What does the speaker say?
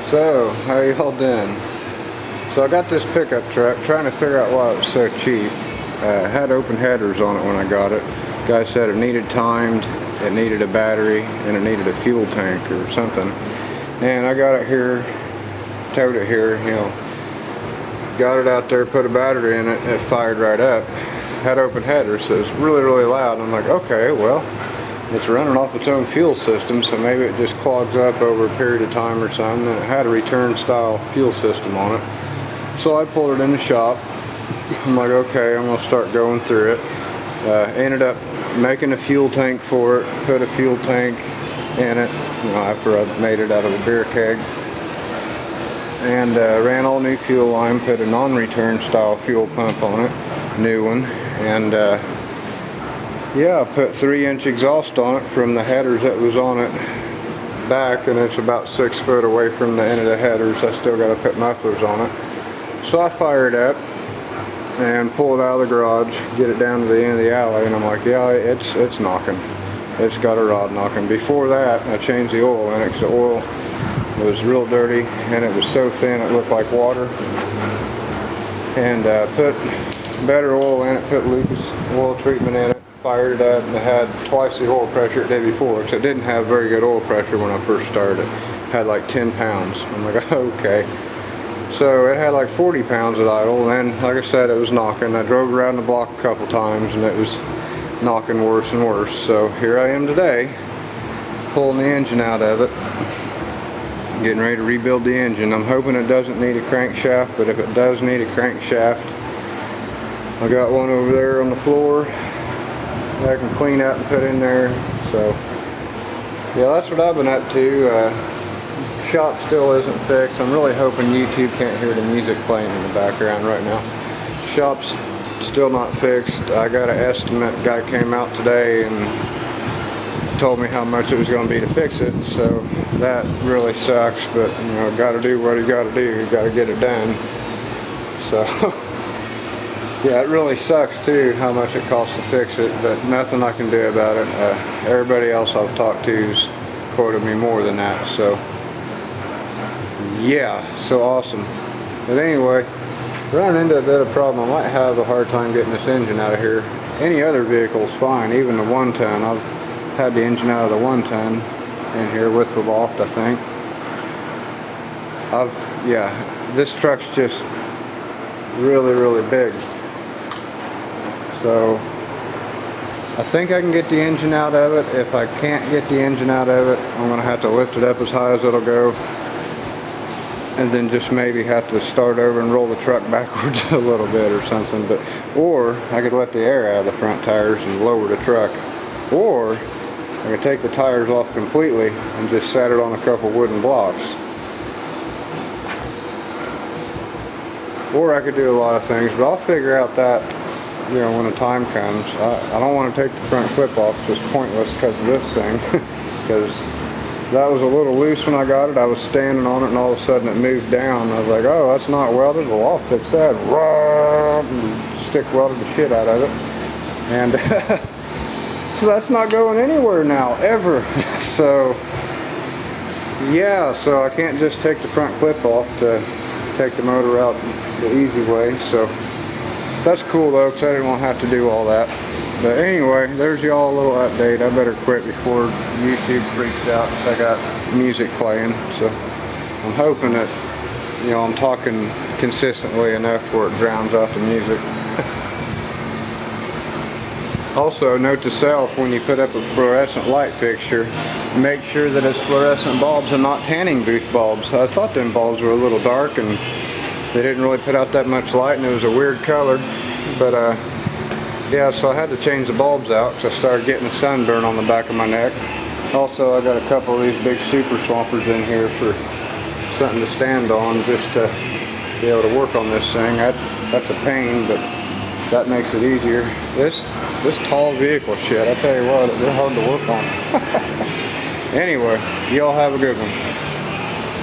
So, how y'all doing? So I got this pickup truck, trying to figure out why it was so cheap. It had open headers on it when I got it. Guy said it needed timed, it needed a battery, and it needed a fuel tank or something. And I got it here, towed it here, got it out there, put a battery in it, and it fired right up. Had open headers, so it's really, really loud. I'm like, okay, well, it's running off its own fuel system, so maybe it just clogs up over a period of time or something. And it had a return style fuel system on it. So I pulled it in the shop. I'm like, okay, I'm gonna start going through it. Ended up making a fuel tank for it, put a fuel tank in it, after I made it out of a beer keg. And ran all new fuel line, put a non-return style fuel pump on it, new one. And yeah, I put 3-inch exhaust on it from the headers that was on it back, and it's about 6 foot away from the end of the headers. I still got to put mufflers on it. So I fire it up and pull it out of the garage, get it down to the end of the alley, and I'm like, yeah, it's knocking. It's got a rod knocking. Before that, I changed the oil in it because the oil was real dirty and it was so thin it looked like water. And put better oil in it, put Lucas oil treatment in it, fired it up, and it had twice the oil pressure it did before, because it didn't have very good oil pressure when I first started. It had like 10 pounds. I'm like, okay. So it had like 40 pounds of idle, and then, like I said, it was knocking. I drove around the block a couple times and it was knocking worse and worse. So here I am today, pulling the engine out of it, getting ready to rebuild the engine. I'm hoping it doesn't need a crankshaft, but if it does need a crankshaft, I got one over there on the floor that I can clean out and put in there. So yeah, that's what I've been up to. Shop still isn't fixed. I'm really hoping YouTube can't hear the music playing in the background right now. Shop's still not fixed. I got an estimate. Guy came out today and told me how much it was going to be to fix it. So that really sucks, but got to do what you got to do. You got to get it done. So yeah, it really sucks too how much it costs to fix it, but nothing I can do about it. Everybody else I've talked to's quoted me more than that. So yeah, so awesome. But anyway, running into a bit of a problem. I might have a hard time getting this engine out of here. Any other vehicle's fine, even the 1-ton. I've had the engine out of the 1-ton in here with the loft, I think. Yeah, this truck's just really, really big. So I think I can get the engine out of it. If I can't get the engine out of it, I'm gonna have to lift it up as high as it'll go, and then just maybe have to start over and roll the truck backwards a little bit or something. Or I could let the air out of the front tires and lower the truck. Or I could take the tires off completely and just set it on a couple wooden blocks. Or I could do a lot of things, but I'll figure out that when the time comes. I don't want to take the front clip off. It's just pointless because of this thing. Because that was a little loose when I got it. I was standing on it and all of a sudden it moved down. I was like, oh, that's not welded. Well, I'll fix that. And stick welded the shit out of it. And so that's not going anywhere now, ever. So yeah, so I can't just take the front clip off to take the motor out the easy way. So that's cool though, because I didn't want to have to do all that. But anyway, there's y'all a little update. I better quit before YouTube freaks out because I got music playing. So I'm hoping that I'm talking consistently enough where it drowns out the music. Also, note to self, when you put up a fluorescent light fixture, make sure that it's fluorescent bulbs and not tanning booth bulbs. I thought them bulbs were a little dark and they didn't really put out that much light, and it was a weird color. But yeah, so I had to change the bulbs out because I started getting a sunburn on the back of my neck. Also, I got a couple of these big super swampers in here for something to stand on, just to be able to work on this thing. That's a pain, but that makes it easier. This tall vehicle shit, I tell you what, they're hard to work on. Anyway, y'all have a good one.